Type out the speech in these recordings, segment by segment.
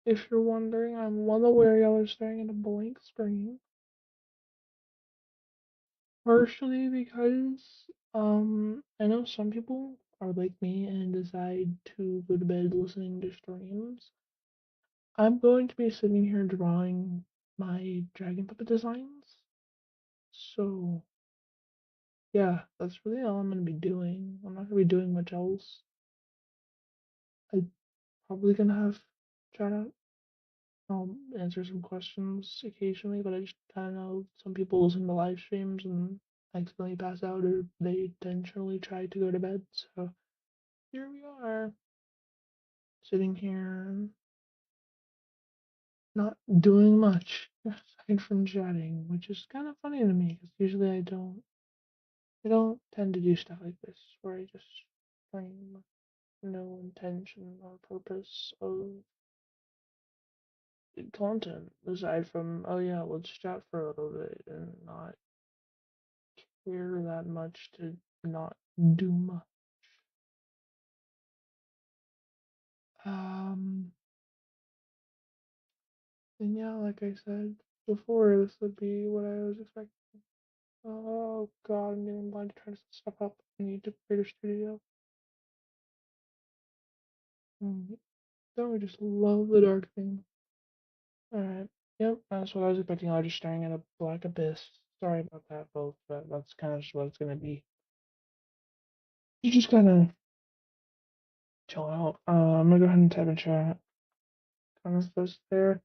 If you're wondering, I'm well aware y'all are staring at a blank screen. Partially because, I know some people are like me and decide to go to bed listening to streams. I'm going to be sitting here drawing my dragon puppet designs. So, yeah, that's really all I'm going to be doing. I'm not going to be doing much else. I'm probably going to have chat out. I'll answer some questions occasionally, but I just kind of know some people listen to live streams and accidentally pass out or they intentionally try to go to bed. So here we are, sitting here, not doing much aside from chatting, which is kind of funny to me because usually I don't tend to do stuff like this where I just stream no intention or purpose of content aside from, oh yeah, let's chat for a little bit and not care that much to not do much. Um, and yeah, like I said before, this would be what I was expecting. Oh god, I'm getting blind to try to set stuff up. I need to create a studio. Don't we just love the dark thing? Alright. Yep, that's what I was expecting. I was just staring at a black abyss. Sorry about that, folks, but that's kind of just what it's gonna be. You just gotta chill out. I'm gonna go ahead and type in chat. Kind of this there.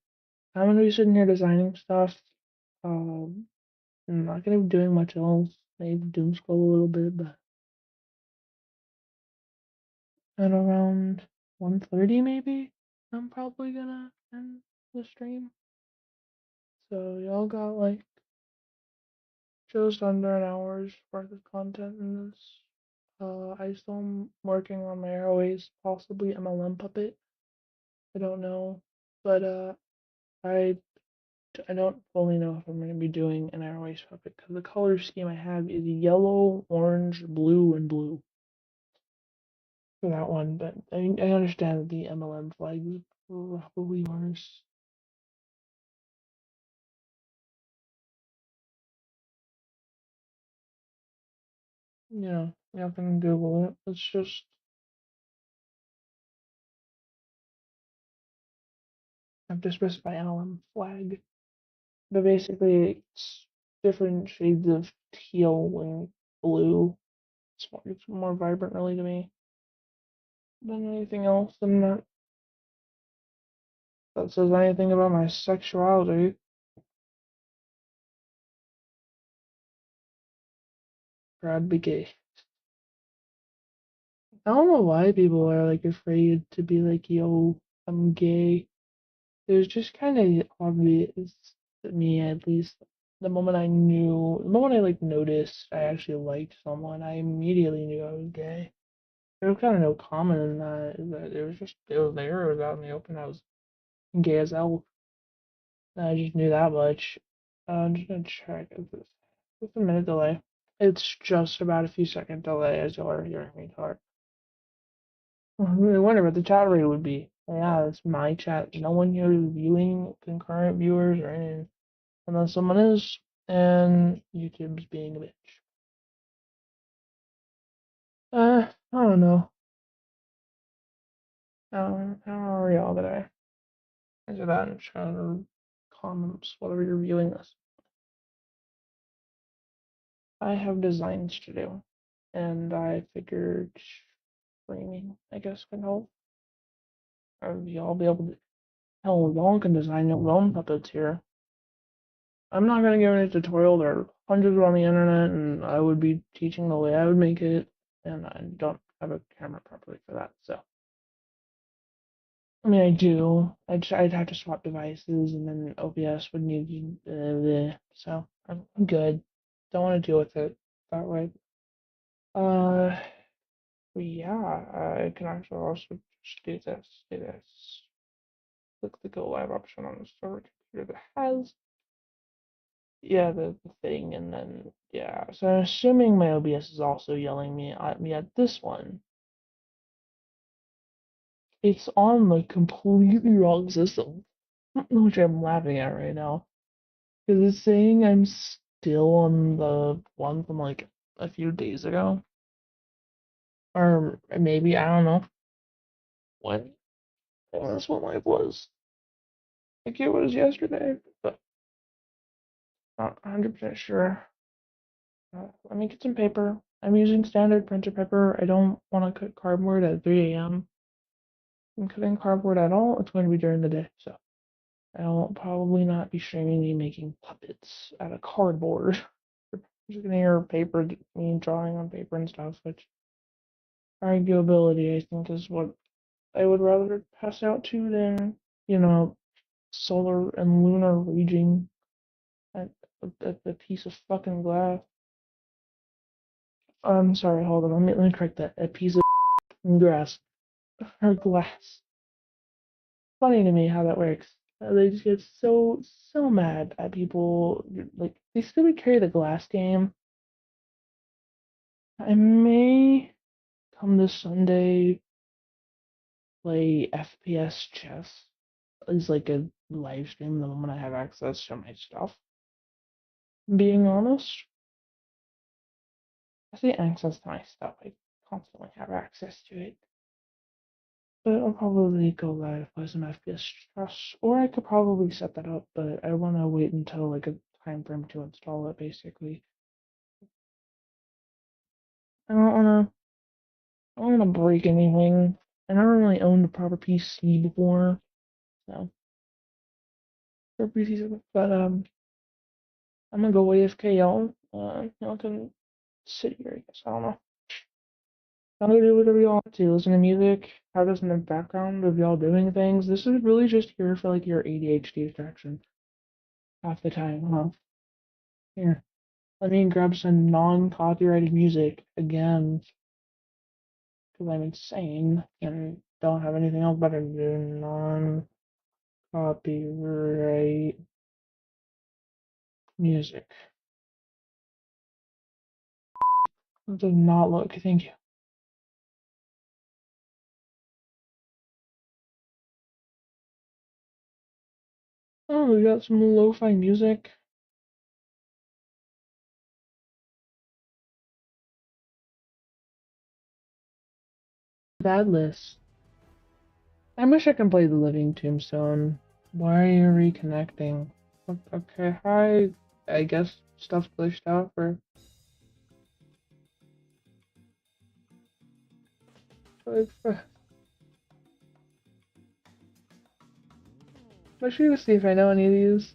I'm gonna be sitting here designing stuff. Um, I'm not gonna be doing much else. Maybe doom scroll a little bit, but at around 1:30 maybe, I'm probably gonna end the stream. So y'all got like just under an hour's worth of content in this. I still am working on my airways, possibly MLM puppet. I don't know, but I I don't fully know if I'm going to be doing an airways puppet because the color scheme I have is yellow, orange, blue, and blue for that one. But I understand that the MLM flag is probably worse. You can Google it. It's just I have to specify MLM flag. But basically, it's different shades of teal and blue. It's more vibrant, really, to me than anything else. And that says anything about my sexuality. Proud to be gay. I don't know why people are like afraid to be like, yo, I'm gay. It was just kind of obvious to me, at least. The moment I like noticed I actually liked someone, I immediately knew I was gay. There was kind of no comment in that it was there, it was out in the open. I was gay as hell. I just knew that much. I'm just gonna check. It's a minute delay. It's just about a few second delay as you are hearing me talk. I really wonder what the chat rate would be. Yeah, it's my chat. No one here is viewing concurrent viewers or anything. Unless someone is, and YouTube's being a bitch. I don't know. How are y'all today? Answer that in chat or comments, whatever you're viewing this. I have designs to do, and I figured streaming, I guess, can help. Y'all be able to. Hell, y'all can design your own puppets here. I'm not gonna give any tutorial. There are hundreds on the internet, and I would be teaching the way I would make it, and I don't have a camera properly for that. So, I mean, I do. I'd have to swap devices, and then OBS would need so I'm good. Don't want to deal with it that way. Uh, but yeah, I can actually also just do this. Do this. Click the go live option on the server computer that has the thing, and then yeah. So I'm assuming my OBS is also yelling me at me at this one. it's on the completely wrong system, which I'm laughing at right now. Because it's saying I'm still on the one from like a few days ago. Or maybe, I don't know when this one live was. I think it was yesterday, but not 100% sure. Let me get some paper. I'm using standard printer paper. I don't want to cut cardboard at 3 a.m. If I'm cutting cardboard at all, it's going to be during the day, so I'll probably not be streaming me making puppets out of cardboard. Just gonna hear paper, me drawing on paper and stuff, which arguability I think is what I would rather pass out to than, solar and lunar raging at a piece of fucking glass. I'm sorry, hold on, let me correct that. A piece of grass or glass. Funny to me how that works. They just get so mad at people. Like they still carry the glass game. I may come this Sunday play FPS chess. Is like a live stream the moment I have access to my stuff. Being honest, I say access to my stuff. I constantly have access to it. But I'll probably go live play some FPS chess, or I could probably set that up. But I want to wait until like a time frame to install it. Basically, I don't want to. I don't want to break anything. I never really owned a proper PC before, so for PC, but I'm gonna go AFK, y'all. Y'all can sit here, I guess. I don't know. Y'all can do whatever y'all want to. Listen to music, have this in the background of y'all doing things. This is really just here for like your ADHD distraction half the time, huh? Here, let me grab some non-copyrighted music again, because I'm insane and don't have anything else better to do. Non-copyright music. It does not look. Thank you. Oh, we got some lo-fi music. Bad list. I wish I could play the Living Tombstone. Why are you reconnecting? Okay, hi. I guess stuff glitched out for. I'm sure to see if I know any of these.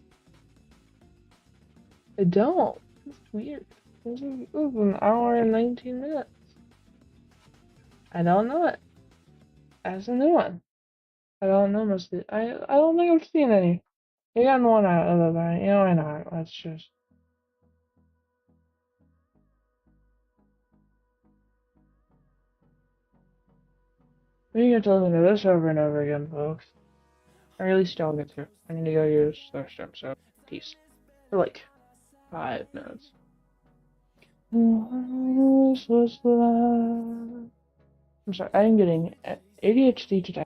I don't. It's weird. This is an hour and 19 minutes. I don't know it. That's a new one. I don't know most of it. I don't think I've seen any. You got one out of that. You know, why not? Let's just. We get to listen to this over and over again, folks. Or at least I'll get to. I need to go use the stream, so peace. For like 5 minutes. This was the last. I'm sorry, I'm getting ADHD today.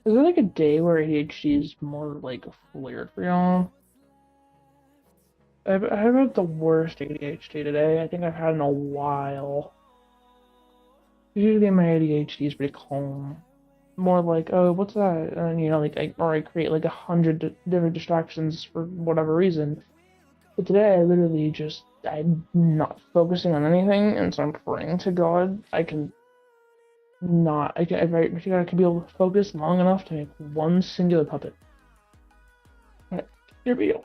Is there like a day where ADHD is more like flared for y'all? I've had the worst ADHD today. I think I've had in a while. Usually my ADHD is pretty calm. More like, oh, what's that? And like I create like 100 different distractions for whatever reason. But today I literally I'm not focusing on anything, and so I'm praying to God I can not. I could be able to focus long enough to make one singular puppet. Alright, here we go.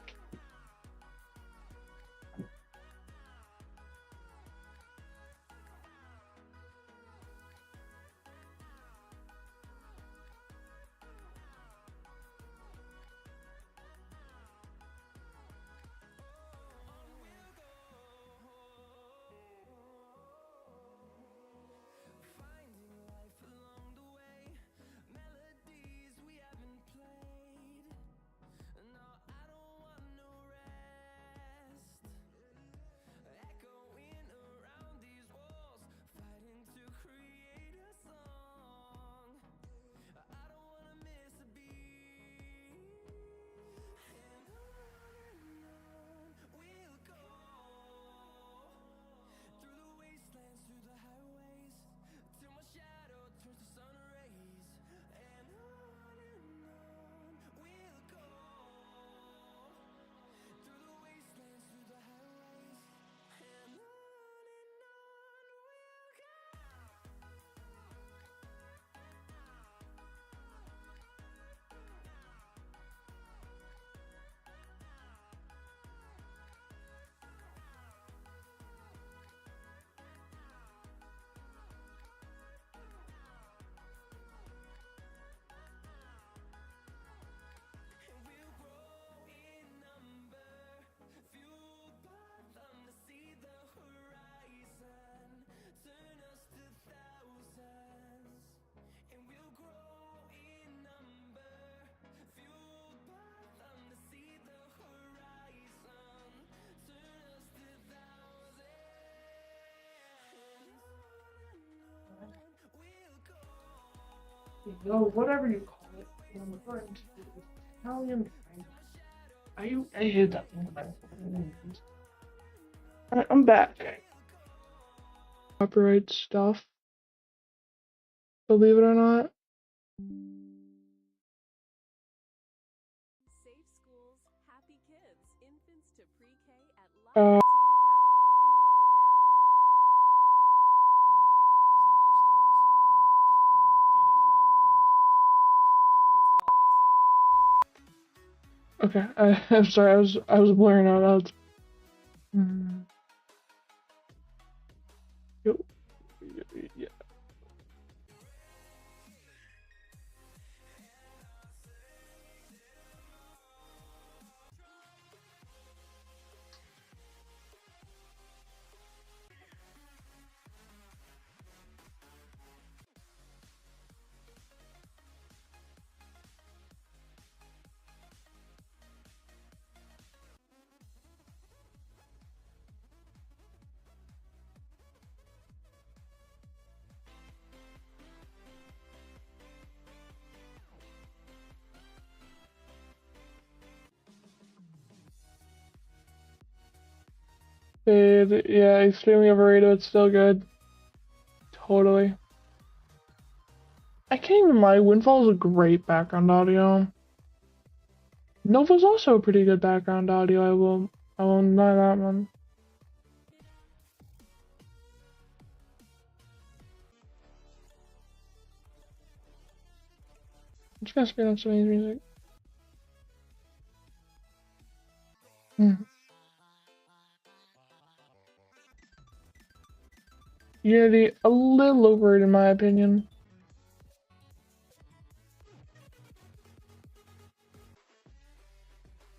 You know, whatever you call it. I'm referring to the Italian kind. I hate that thing about it. Alright, I'm back. Copyright stuff, believe it or not. Safe schools, happy kids, infants to pre-K at Uh, Antonyt Academy. Enroll now. Simpler stores. Get in and out quick. It's an Aldi thing. okay, I'm sorry, I was blurring out loud. Mm. Yo, yeah. Yeah, extremely overrated, but still good. Totally. I can't even lie, Windfall is a great background audio. Nova's also a pretty good background audio, I will deny that one. I'm just gonna spin on some of these music. Hmm. Unity, a little overrated in my opinion.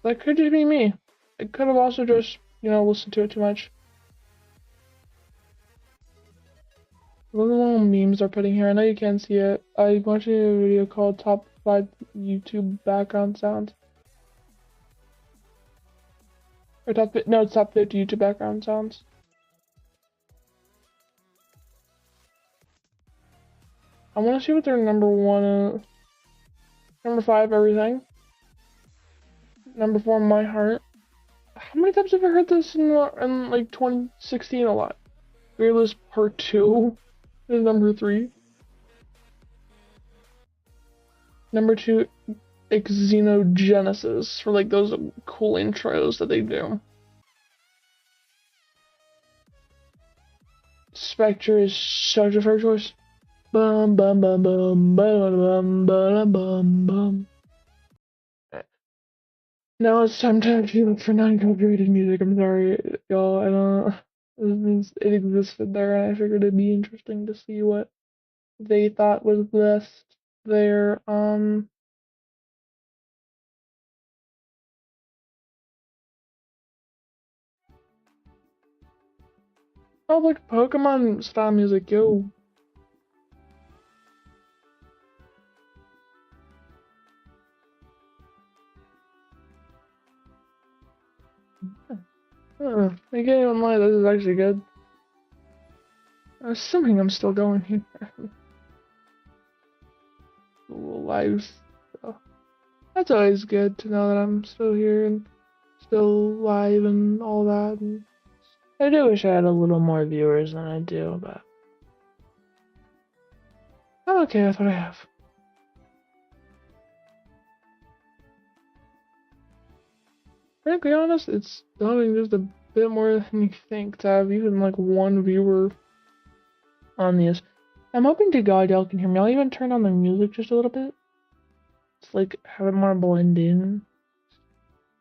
That could just be me. It could have also just, listened to it too much. Look at the little memes they're putting here. I know you can't see it. I'm watching a video called Top 5 YouTube Background Sounds. Or it's Top 50 YouTube Background Sounds. I want to see what their number 1 is. Number 5, Everything. Number 4, My Heart. How many times have I heard this in like 2016? A lot. Fearless Part 2 is number 3. Number 2, Xenogenesis, for like those cool intros that they do. Spectre is such a fair choice. Bum bum bum bum bum bum bum bum bum. Now it's time to actually look for non-copyrighted music. I'm sorry, y'all. I don't. It existed there, and I figured it'd be interesting to see what they thought was best there. Oh, like Pokemon style music, yo. I can't even lie, this is actually good. Assuming I'm still going here. Lives. So that's always good to know that I'm still here and still live and all that. And I do wish I had a little more viewers than I do, but I'm okay with what I have. Frankly honest, it's only just a bit more than you think to have even like one viewer on these. I'm hoping to God y'all can hear me. I'll even turn on the music just a little bit. It's like have it more blend in.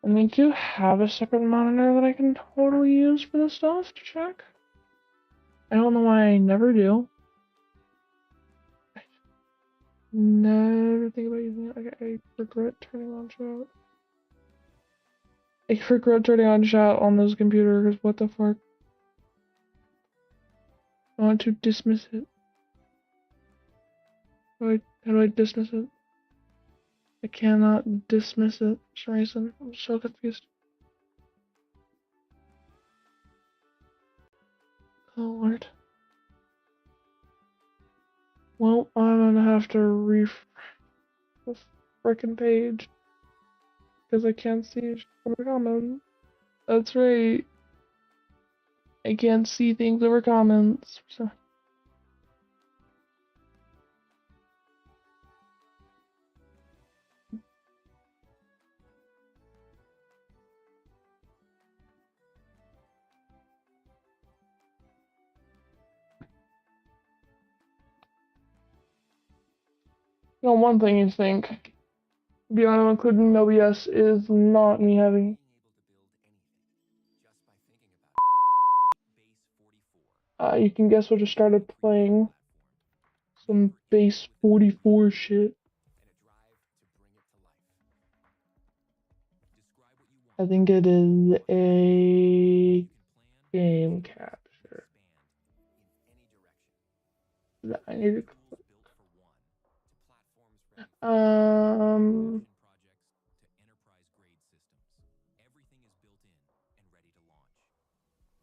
And I do have a separate monitor that I can totally use for this stuff to check. I don't know why I never do. I never think about using it. Okay, I regret turning on chat. I regret turning on chat on this computer because what the fuck? I want to dismiss it. How do I dismiss it? I cannot dismiss it for some reason. I'm so confused. Oh lord. Well, gonna have to refresh the frickin' page because I can't see over comments. That's right. I can't see things over comments. So. You know, one thing you think beyond including OBS is not me having. You can guess what just started playing. Some base 44 shit. I think it is a game capture. I need to click.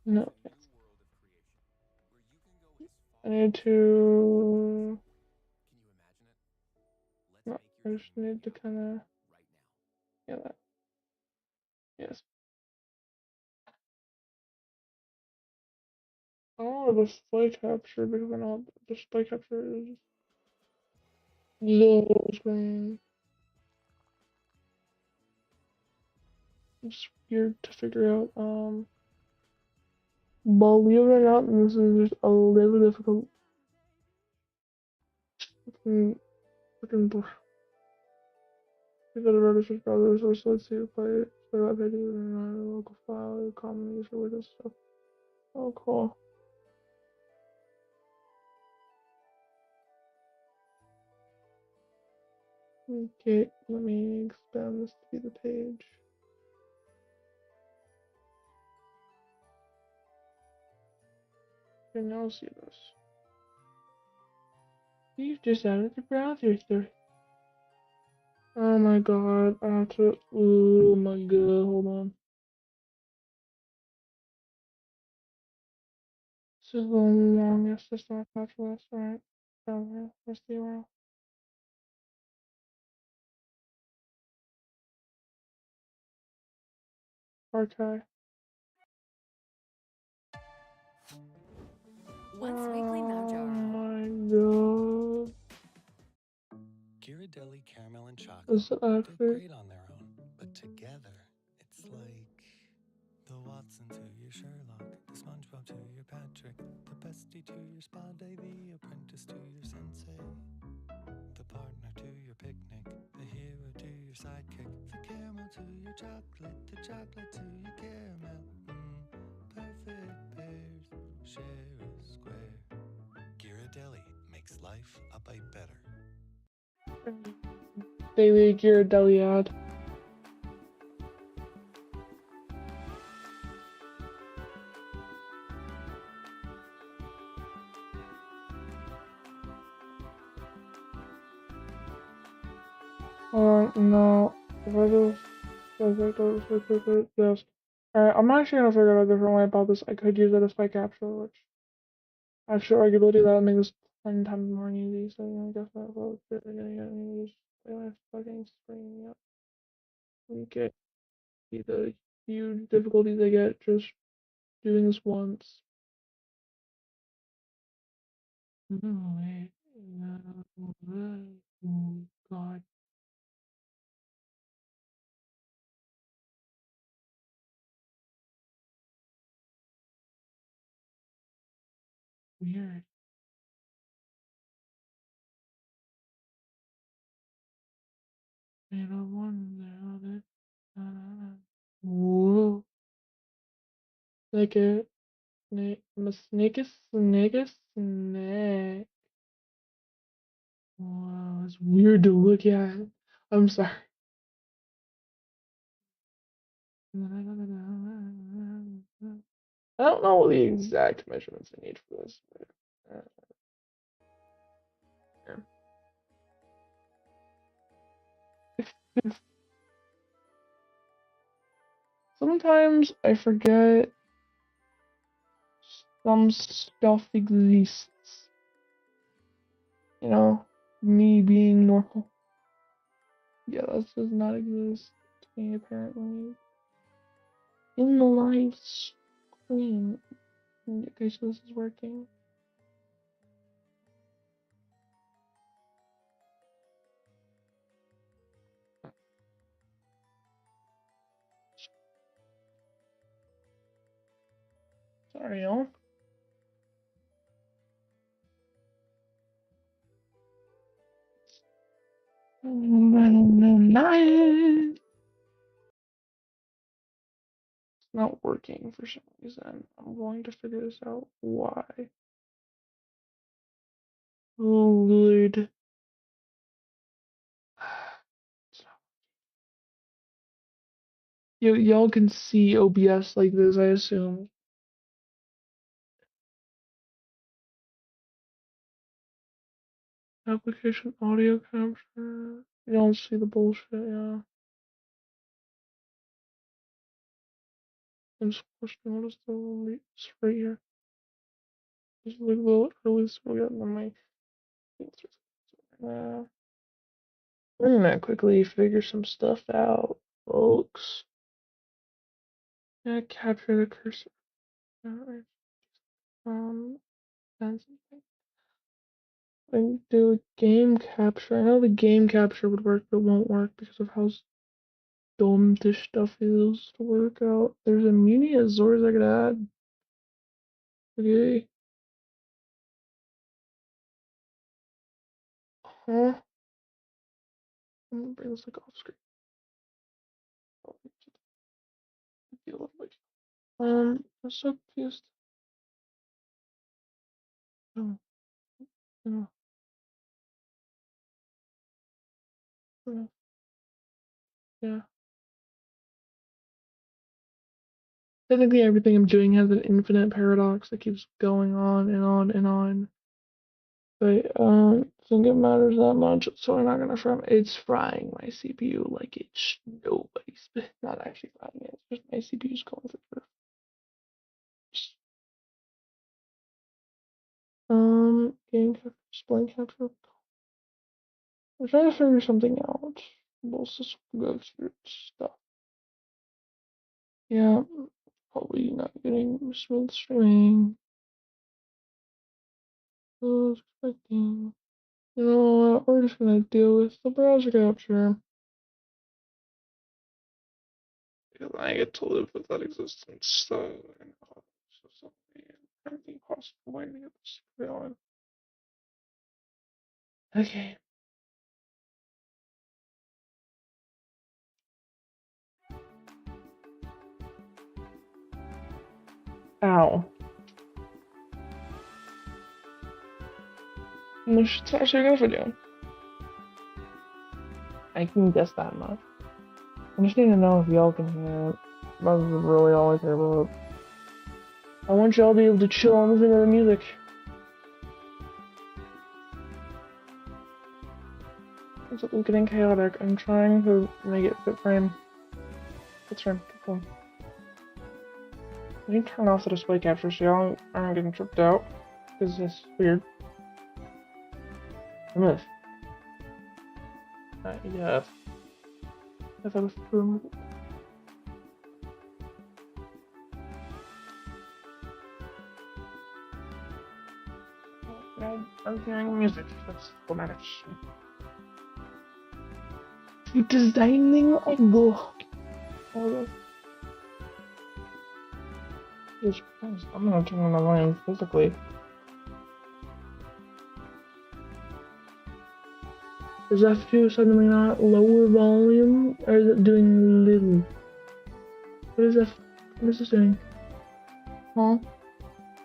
No. I need to. No, I just need to kind of. Yeah, that. Yes. Oh, display capture because I know display capture is low screen. It's weird to figure out. Believe it or not, this is just a little difficult. Fucking we got a registered browser, so let's see if I start up video in a local file, common user with this stuff. Oh, cool. Okay, let me expand this to be the page. Okay, now I'll see this. You've just added the browser through. Oh my god, I have to. Oh my god, hold on. This is the longest system I've had for this. Alright, where's the URL? Archive. What's weekly Oh mojo? my god. Ghirardelli caramel and Is chocolate. it They're actually? great on their own, but together, it's like the Watson to your Sherlock, the SpongeBob to your Patrick, the bestie to your spa day, the apprentice to your sensei, the partner to your picnic, the hero to your sidekick, the caramel to your chocolate, the chocolate to your caramel. Perfect pairs, share a square. Ghirardelli makes life a bite better. Daily Ghirardelli ad. No. If I just. Yes. Alright, I'm actually gonna figure out a different way about this. I could use it as my capture, which actual arguability that would make this 10 times more easy. So I guess that's what we're gonna use. My fucking screen. Yep. Okay. See the huge difficulties I get just doing this once. Oh god. Weird. And I wonder that. Whoa. Like a snake. I'm a snake is snake is snake. Wow, it's weird to look at. I'm sorry. I don't know what the exact measurements I need for this. But, yeah. Sometimes I forget some stuff exists. You know, me being normal. Yeah, this does not exist to me apparently. In the live stream. Okay, so this is working. Sorry, y'all. It's not working for some reason. I'm going to figure this out. Why? Oh, Lord. Y'all can see OBS like this, I assume. Application audio capture. You don't see the bullshit, yeah. I'm just questioning what is the release right here. Just look the release we got on my. We're gonna quickly figure some stuff out, folks. Yeah, capture the cursor. That's something. I do game capture. I know the game capture would work, but it won't work because of how dumb this stuff is to work out. There's a mini Azores I could add. Okay. Huh? I'm gonna bring this like off screen. I'm so confused. Oh, no, no, yeah. Technically, everything I'm doing has an infinite paradox that keeps going on and on and on. But I don't think it matters that much, so we're not gonna fry. It's frying my CPU like it's nobody's. Not actually frying it. It's just my CPU's going through. Game capture, display capture. I'm trying to figure something out. We'll just go through stuff. Yeah, probably not getting smooth streaming. I was expecting. You know what? We're just gonna deal with the browser capture. Because I get to live with that existence, so I know so something everything possible way to get this going. Okay. Ow. It's actually good for you. I can guess that much. I just need to know if y'all can hear it. That's really all I care about. I want y'all to be able to chill and listen to the music. It's getting chaotic. I'm trying to make it fit frame. Fit frame. Keep going. I can turn off the display capture so y'all aren't getting tripped out. Because it's weird. Move. Yeah. If I was to remove it. I'm hearing music. That's what matters. Designing a go. Jesus Christ, I'm gonna turn on the volume physically. Is F2 suddenly not lower volume? Or is it doing little? What is F? What is this doing? Huh?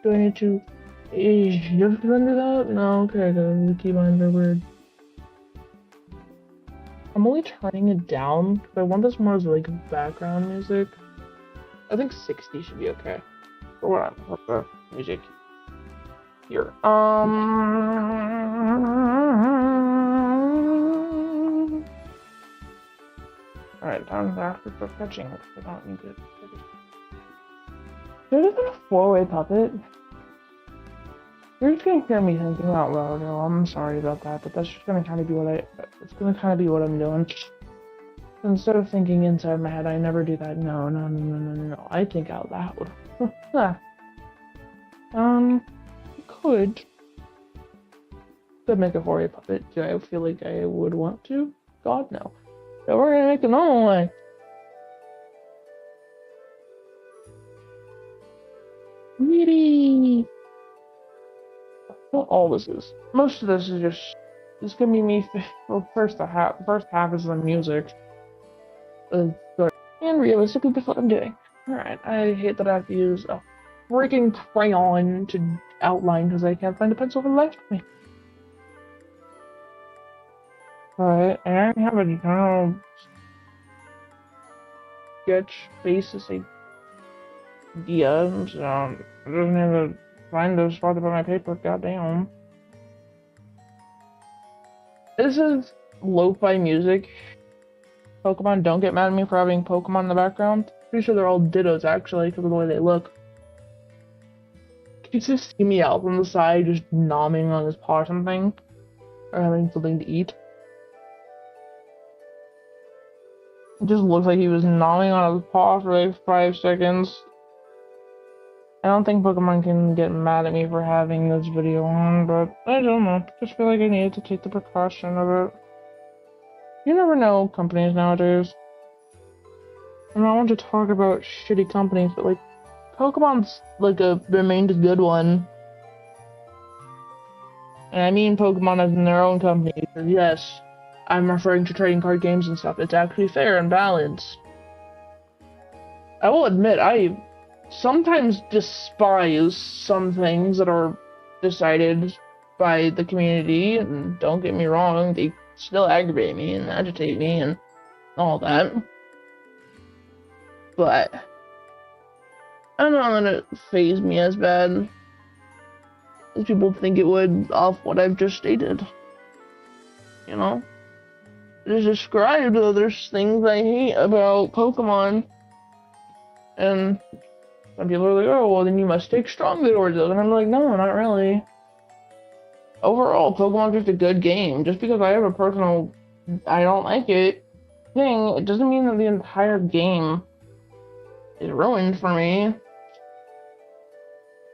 Do I need to just render that? No, okay, the keybinds are weird. I'm only turning it down because I want this more as like background music. I think 60 should be okay for what I'm with the music here. Alright, time after fetching. I don't need it. There's a 4-way puppet. You're just gonna hear me thinking out loud. No, I'm sorry about that, but that's just gonna kind of be what it's gonna kind of be what I'm doing. Instead of thinking inside my head, I never do that. No, no, no, no, no, no. I think out loud. Could make a Hori puppet. Do I feel like I would want to? God, no. So we're gonna make a normal one. Really? Not all this is. Most of this is just. This gonna be me. Well, first half is the music. And realistically, that's what I'm doing. Alright, I hate that I have to use a freaking crayon to outline because I can't find a pencil for the life of me. Alright, and I have a general sketch basis idea, so I just need to find a spot to put my paper, goddamn. This is lo-fi music. Pokemon, don't get mad at me for having Pokemon in the background. Pretty sure they're all Dittos, actually, because of the way they look. You just see me out from the side, just nomming on his paw or something. Or having something to eat. It just looks like he was nomming on his paw for like 5 seconds. I don't think Pokemon can get mad at me for having this video on, but I don't know. Just feel like I needed to take the precaution of it. You never know companies nowadays. And I want to talk about shitty companies, but like, Pokemon's like remained a good one. And I mean Pokemon as in their own company, because yes, I'm referring to trading card games and stuff. It's actually fair and balanced. I will admit, I sometimes despise some things that are decided by the community, and don't get me wrong, they still aggravate me and agitate me and all that. But I don't know that it faze me as bad as people think it would off what I've just stated. You know? It is described that there's things I hate about Pokemon. And some people are like, oh, well then you must take strongly towards those. And I'm like, no, not really. Overall, Pokemon's just a good game. Just because I have a personal I don't like it thing, it doesn't mean that the entire game is ruined for me.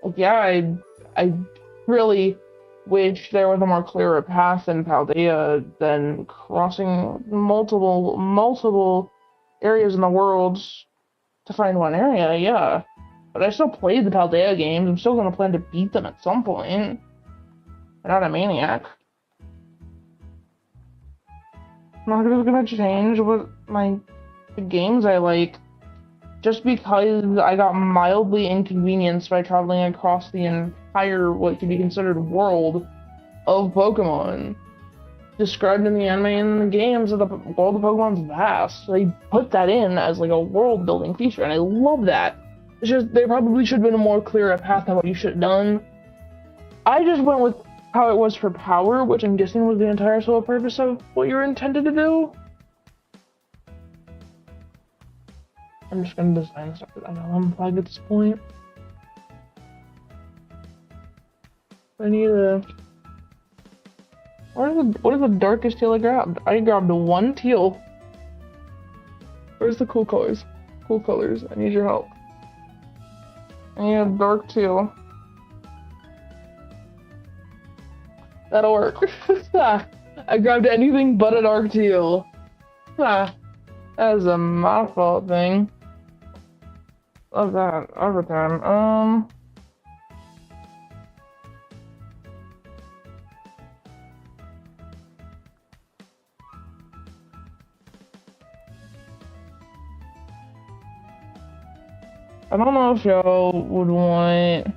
Like, yeah, I really wish there was a more clearer path in Paldea than crossing multiple areas in the world to find one area, yeah. But I still played the Paldea games. I'm still gonna plan to beat them at some point. I'm not a maniac. I'm not gonna change what the games I like just because I got mildly inconvenienced by traveling across the entire, what could be considered, world of Pokemon. Described in the anime and in the games, the world of Pokemon's vast. They put that in as like a world-building feature, and I love that. It's just, there probably should have been a more clearer path on what you should have done. I just went with how it was for power, which I'm guessing was the entire sole purpose of what you were intended to do. I'm just gonna design stuff that I know I'm unplugged at this point. I need a... What is the darkest teal I grabbed? I grabbed one teal. Where's the cool colors? Cool colors. I need your help. I need a dark teal. That'll work. I grabbed anything but a dark teal. That is a my fault thing. Love that. Every time. I don't know if y'all would want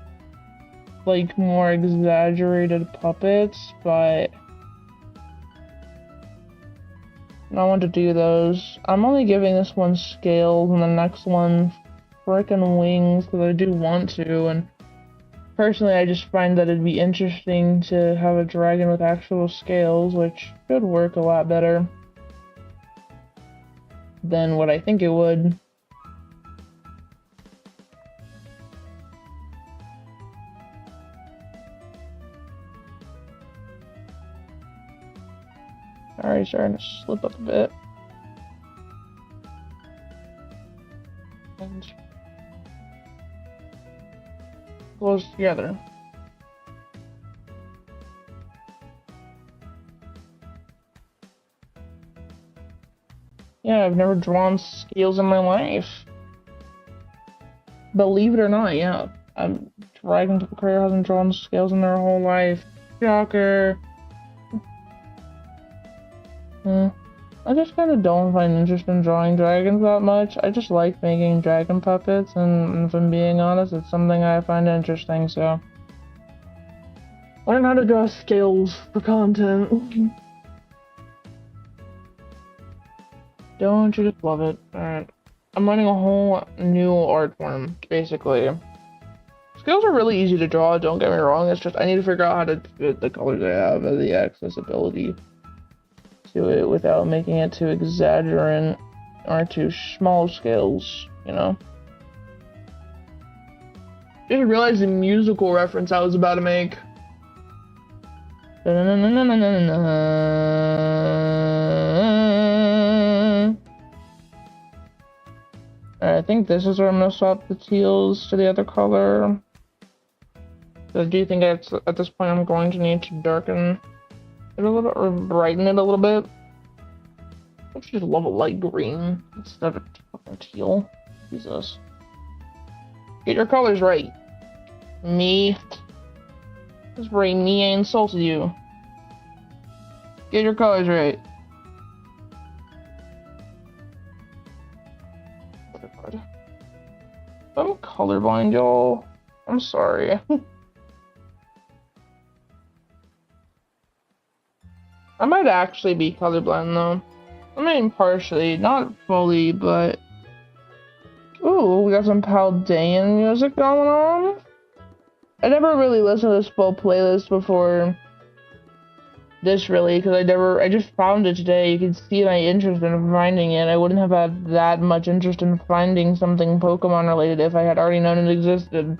like more exaggerated puppets, but I want to do those. I'm only giving this one scales and the next one frickin' wings because I do want to, and personally I just find that it'd be interesting to have a dragon with actual scales, which should work a lot better than what I think it would. Alright, starting to slip up a bit. And close together. Yeah, I've never drawn scales in my life. Believe it or not, yeah. Dragon Career hasn't drawn scales in their whole life. Shocker. I just kind of don't find interest in drawing dragons that much. I just like making dragon puppets, and if I'm being honest, it's something I find interesting, so. Learn how to draw scales for content. Don't you just love it? Alright. I'm learning a whole new art form, basically. Scales are really easy to draw, don't get me wrong. It's just I need to figure out how to fit the colors I have and the accessibility to it without making it too exaggerant or too small scales, you know? Just realized the musical reference I was about to make. I think this is where I'm gonna swap the teals to the other color. So do you think at this point I'm going to need to darken it a little bit, or brighten it a little bit? I just love a light green instead of fucking teal. Jesus. Get your colors right. Me. This is right, me, I insulted you. Get your colors right. I'm colorblind, y'all. I'm sorry. I might actually be colorblind, though. I mean, partially. Not fully, but... Ooh, we got some Paldean music going on. I never really listened to this full playlist before this, really, because I just found it today. You can see my interest in finding it. I wouldn't have had that much interest in finding something Pokemon related if I had already known it existed.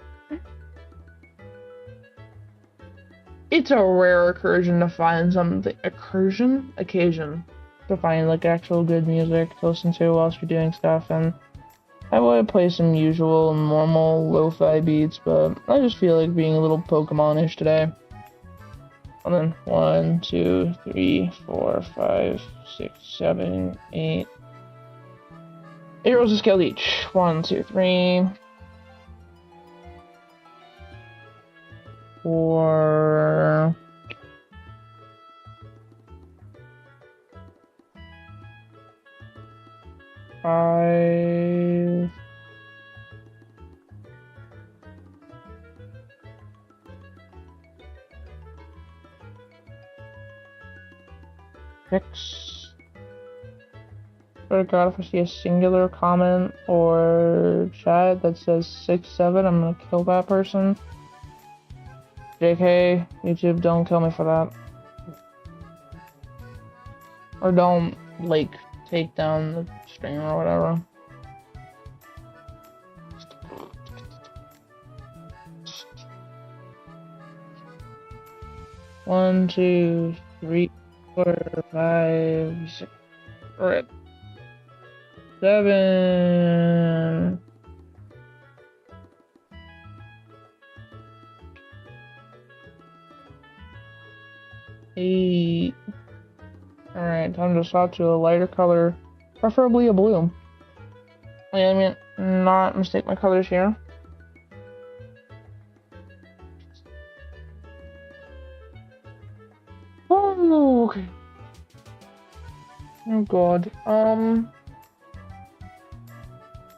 It's a rare occasion to find something. Occasion to find like actual good music to listen to whilst you're doing stuff, and I would play some usual normal lo-fi beats, but I just feel like being a little Pokemon-ish today. And then 1, 2, 3, 4, 5, 6, 7, 8. 8 rows of scale each. 1, 2, 3. 4. 5. 6. Swear to God, if I see a singular comment or chat that says 6, 7, I'm gonna kill that person. JK, YouTube, don't kill me for that. Or don't, like, take down the stream or whatever. One, 2, 3, 4, 5, 6, 7. 8. Alright, time to swap to a lighter color, preferably a blue. Let me not mistake my colors here. Oh, okay. Oh god.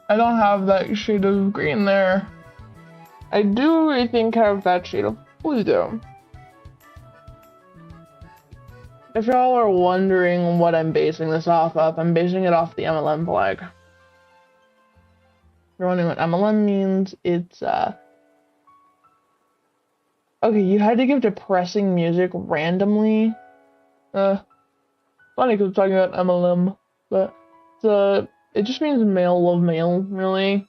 I don't have that shade of green there. I do, I think, have that shade of blue though. If y'all are wondering what I'm basing this off of, I'm basing it off the MLM flag. If you're wondering what MLM means, it's, okay, you had to give depressing music randomly. Funny because I'm talking about MLM, but it just means male love male, really.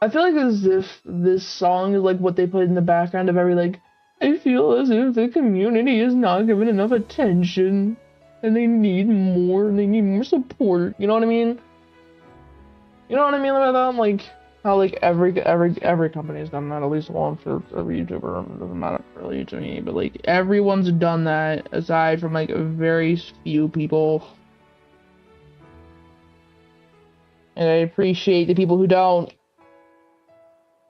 I feel like as if this song is like what they put in the background of every, like, I feel as if the community is not given enough attention, and they need more. They need more support. You know what I mean? You know what I mean by that? Like how like every company has done that at least once for every YouTuber. It doesn't matter really to me, but like everyone's done that aside from like very few people. And I appreciate the people who don't.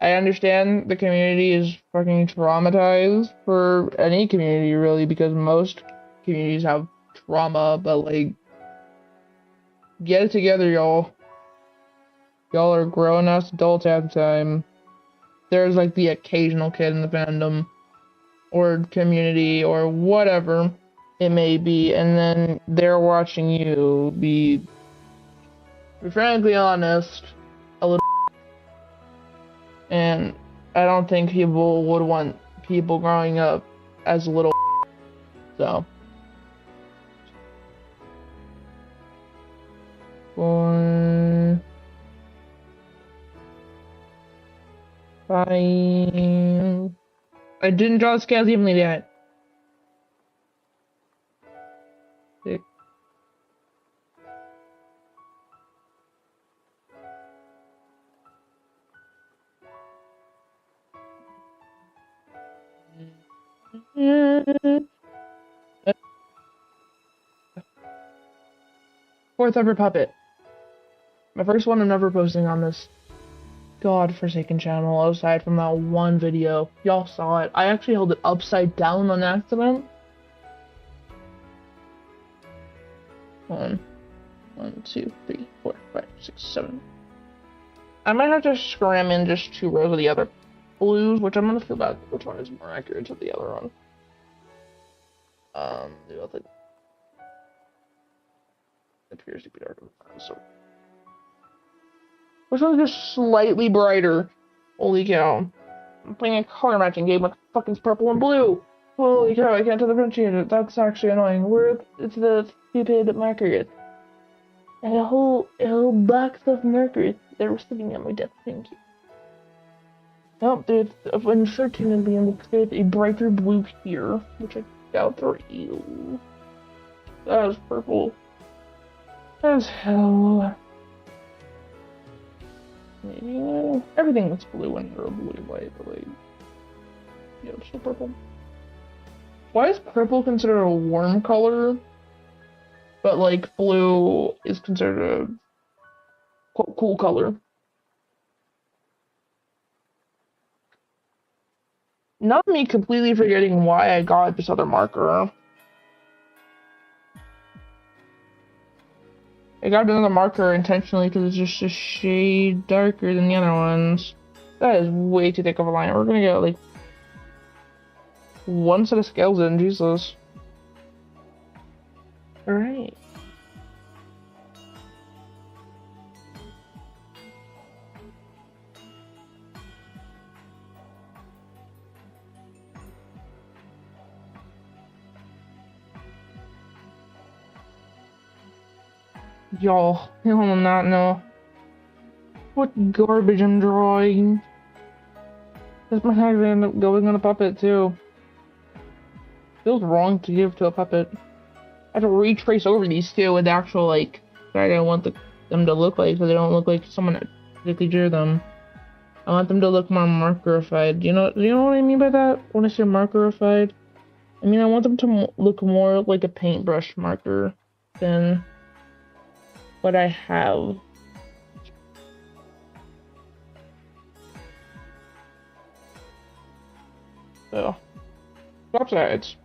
I understand the community is fucking traumatized for any community really because most communities have trauma, but like get it together, y'all. Y'all are grown ass adults at the time. There's like the occasional kid in the fandom or community or whatever it may be, and then they're watching you be frankly honest, a little. And I don't think people would want people growing up as little. So. Fine. I didn't draw the scales evenly yet. 6. Fourth ever puppet. My first one I'm never posting on this godforsaken channel aside from that one video. Y'all saw it. I actually held it upside down on accident. One, 2, 3, 4, 5, 6, 7. I might have to scram in just 2 rows of the other blues, which I'm gonna feel bad which one is more accurate to the other one. The other appears to be darker. So which one's just slightly brighter? Holy cow. I'm playing a color matching game with fucking purple and blue. Holy cow, I can't differentiate it. That's actually annoying. Where it's the stupid markers. And a whole box of markers that were sitting on my desk. Thank you. Nope, there's uncertainly there's a brighter blue here, which I doubt there is. That is purple as hell. Maybe everything looks blue when you're a blue light, but like, yeah, it's still purple. Why is purple considered a warm color, but like blue is considered a cool color? Not me completely forgetting why I got this other marker. I got another marker intentionally because it's just a shade darker than the other ones. That is way too thick of a line. We're gonna get like 1 set of scales in, Jesus. Alright. Y'all will not know what garbage I'm drawing. This might actually end up going on a puppet too. Feels wrong to give to a puppet. I have to retrace over these two with the actual like that I want them to look like, so they don't look like someone physically drew them. I want them to look more markerified. Do you know what I mean by that? When I say markerified, I mean I want them to look more like a paintbrush marker than what I have. So, swap sides.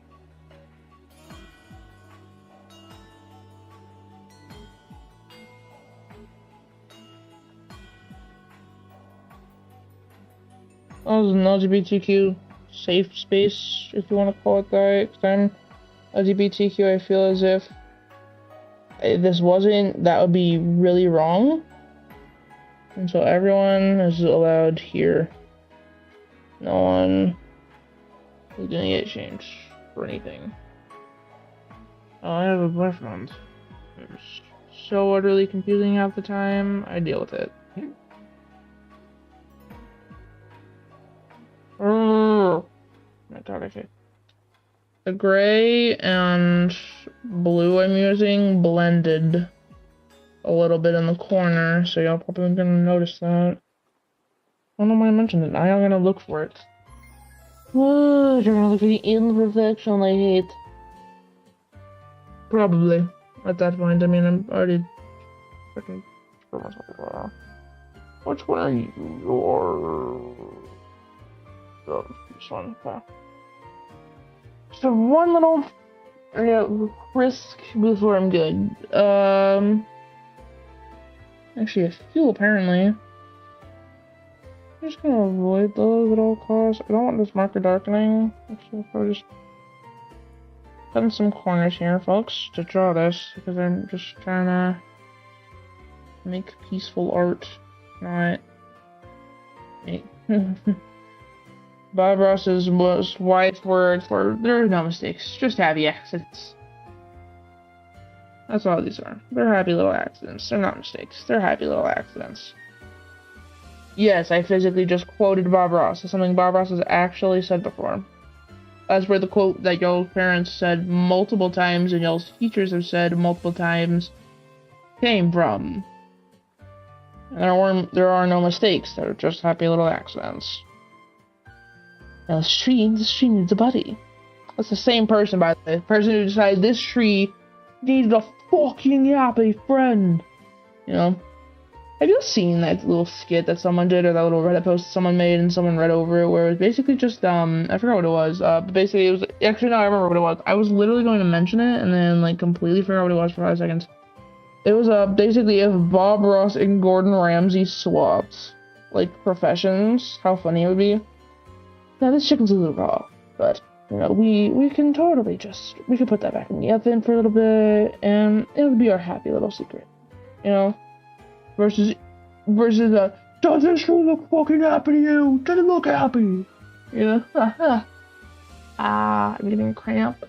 That was an LGBTQ safe space, if you want to call it that. Because I'm LGBTQ, I feel as if this wasn't, that would be really wrong. And so everyone is allowed here. No one is gonna get changed for anything. Oh, I have a boyfriend. It's so utterly confusing half the time. I deal with it. Oh, my god, okay. The gray and blue I'm using blended a little bit in the corner, so y'all probably gonna notice that. I don't know why I mentioned it. Now I'm gonna look for it. Oh, you're gonna look for the imperfection I hate. Probably. At that point, I mean, I'm already freaking screw myself around. Which one are you? Oh, this one. Okay. So one little risk before I'm good. Actually a few apparently. I'm just gonna avoid those at all costs. I don't want this marker darkening. Actually, I'll just cut in some corners here, folks, to draw this because I'm just trying to make peaceful art, not make. Bob Ross's most wise words were, there are no mistakes, just happy accidents. That's all these are. They're happy little accidents. They're not mistakes. They're happy little accidents. Yes, I physically just quoted Bob Ross. It's something Bob Ross has actually said before. That's where the quote that y'all's parents said multiple times and y'all's teachers have said multiple times came from. There are no mistakes. They're just happy little accidents. Now this tree needs a buddy. That's the same person, by the way. The person who decided this tree needed a fucking happy friend. You know? Have you seen that little skit that someone did, or that little Reddit post someone made and someone read over it, where it was basically just, I forgot what it was, but basically it was, actually no, I remember what it was. I was literally going to mention it, and then, like, completely forgot what it was for 5 seconds. It was, basically if Bob Ross and Gordon Ramsay swapped, like, professions, how funny it would be. Now, this chicken's a little raw, but, you know, we can totally just, we could put that back in the oven for a little bit, and it would be our happy little secret, you know? Versus does this show look fucking happy to you? Does it look happy? Yeah. I'm getting a cramp.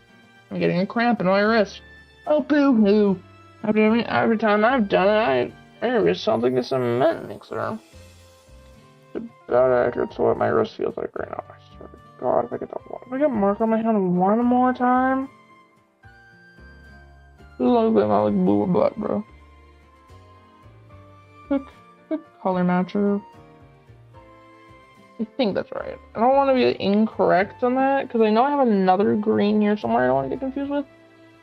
I'm getting a cramp in my wrist. Oh, boo-hoo. Every time I've done it, my wrist sounds like a cement mixer. It's about accurate to what my wrist feels like right now. I swear to God, if I get mark on my hand one more time, this is like blue butt, bro. Quick color matcher. I think that's right. I don't want to be incorrect on that, because I know I have another green here somewhere I don't want to get confused with.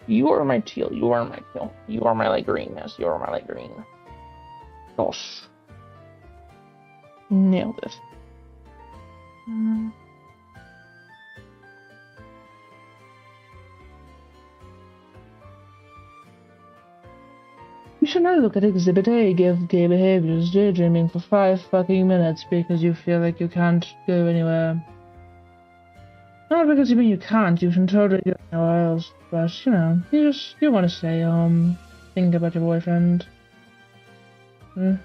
You are my teal. You are my teal. You are my light green. Yes, you are my light green. Gosh. Nailed it. You should now look at Exhibit A, give gay behaviors, daydreaming for 5 fucking minutes because you feel like you can't go anywhere. Not because you mean you can't, you can totally go anywhere else, but, you know, you want to stay home, think about your boyfriend. I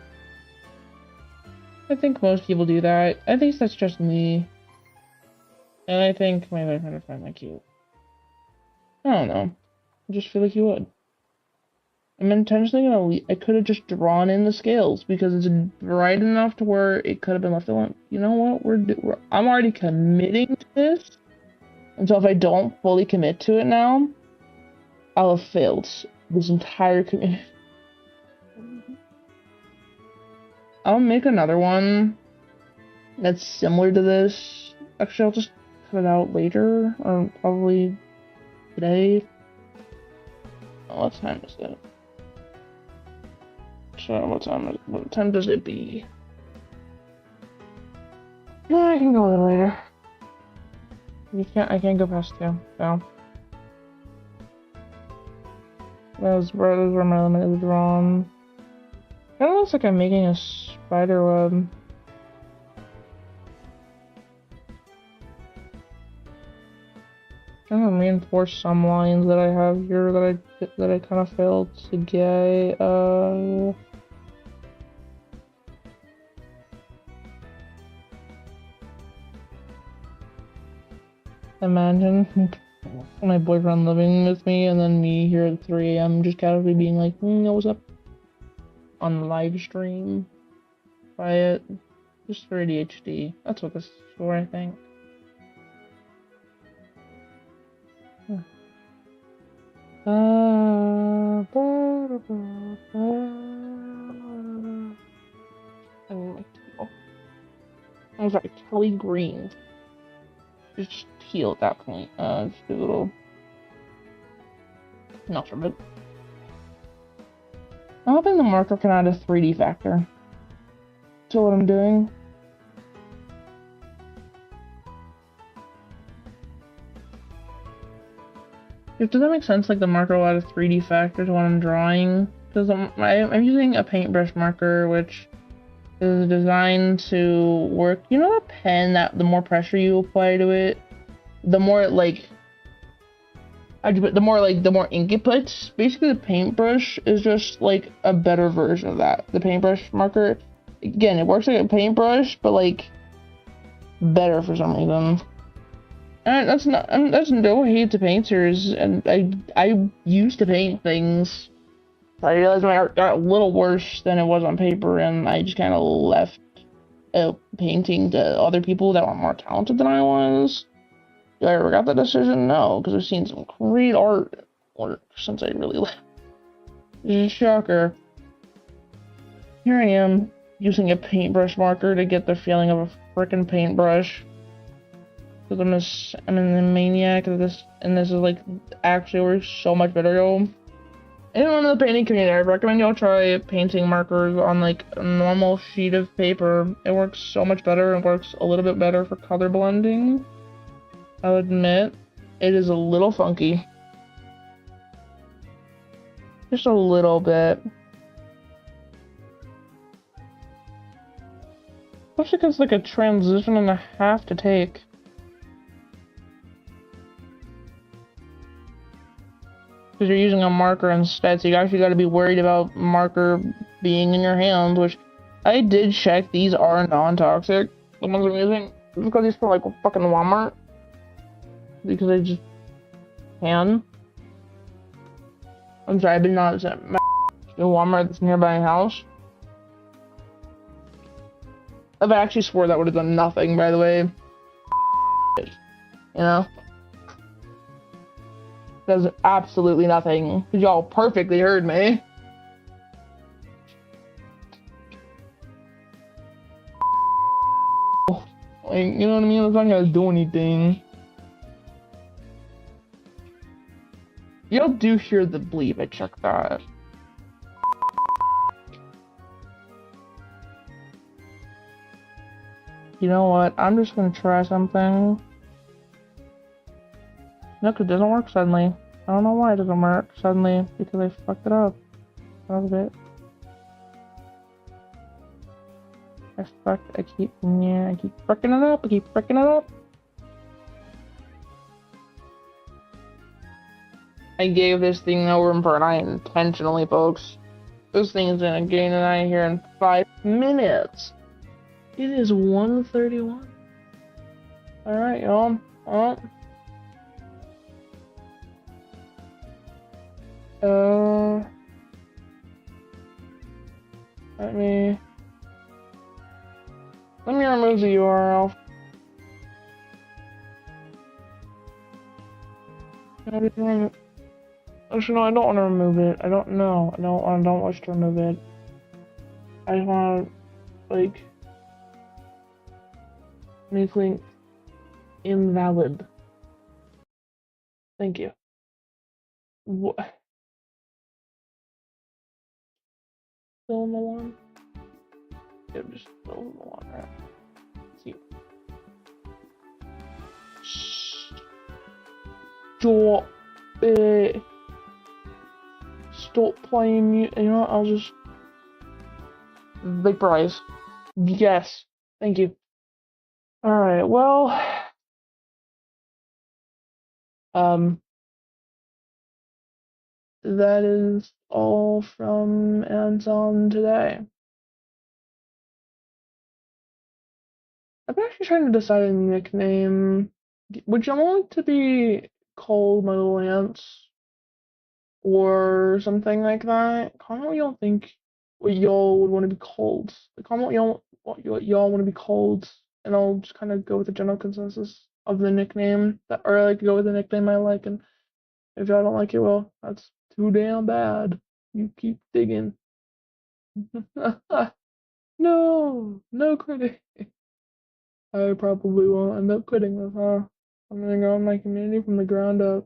think most people do that. I think that's just me. And I think my boyfriend would find that cute. I don't know. I just feel like you would. I'm intentionally gonna I could have just drawn in the scales because it's bright enough to where it could have been left alone. You know what? I'm already committing to this, and so if I don't fully commit to it now, I'll have failed this entire commitment. I'll make another one that's similar to this. Actually, I'll just cut it out later, or probably today. Oh, what time is it? So what time does it be? No, I can go a little later. I can't go past 2, so. Those were my limited drawn. Kinda looks like I'm making a spider web. I'm gonna reinforce some lines that I have here that I kind of failed to get. Imagine my boyfriend living with me and then me here at 3 AM just casually being like, what's up? On the live stream. Try it. Just for ADHD. That's what this is for, I think. I was like Kelly Green. Just heal at that point. Just do a little not from it. I'm hoping the marker can add a 3D factor to what I'm doing. Does that make sense? Like the marker will add a 3D factor to what I'm drawing? Because I'm using a paintbrush marker, which is designed to work. You know, a pen that the more pressure you apply to it, the more it like. The more ink it puts. Basically, the paintbrush is just like a better version of that. The paintbrush marker, again, it works like a paintbrush, but like better for some reason. And that's no hate to painters, and I used to paint things. I realized my art got a little worse than it was on paper, and I just kind of left painting to other people that were more talented than I was. Did I ever got that decision? No, because I've seen some great art work since I really left. Shocker. Here I am, using a paintbrush marker to get the feeling of a frickin' paintbrush. Because I'm a maniac of this, and this is like actually works so much better, yo. Anyone in the painting community, I recommend y'all try painting markers on like a normal sheet of paper. It works so much better and works a little bit better for color blending. I'll admit, it is a little funky. Just a little bit. Especially because it's like a transition and a half to take. Because you're using a marker instead, so you actually got to be worried about marker being in your hand, which I did check. These are non-toxic. The ones I'm using, because these from like fucking Walmart. Because I just can. I'm sorry, I've been not at my Walmart that's nearby my house. I've actually swore that would have done nothing, by the way. You know? Does absolutely nothing. Because y'all perfectly heard me. Like, you know what I mean? It's not gonna do anything. Y'all do hear the bleep, I checked that. You know what? I'm just gonna try something. Look, it doesn't work suddenly. I don't know why it doesn't work suddenly, because I fucked it up. That was a bit. I keep fucking it up, I gave this thing no room for an eye intentionally, folks. This thing is gonna gain an eye here in 5 minutes. It is 1:31. Alright, y'all. Let me remove the URL. Actually, no, I don't want to remove it. I don't wish to remove it. I just want to, like, make link invalid. Thank you. What? Still in the one? Yeah, just still in the one, right? See. Stop it. Stop playing mute. You know what? I'll just vaporize. Yes. Thank you. Alright, well. That is all from Anton today. I'm actually trying to decide a nickname. Would you want to be called my little ants? Or something like that? Comment what y'all think what y'all would want to be called. Comment what y'all want to be called, and I'll just kind of go with the general consensus of the nickname, or like go with the nickname I like, and If y'all don't like it, well, that's too damn bad. You keep digging. No, no quitting. I probably won't end up quitting this, huh? I'm gonna grow my community from the ground up.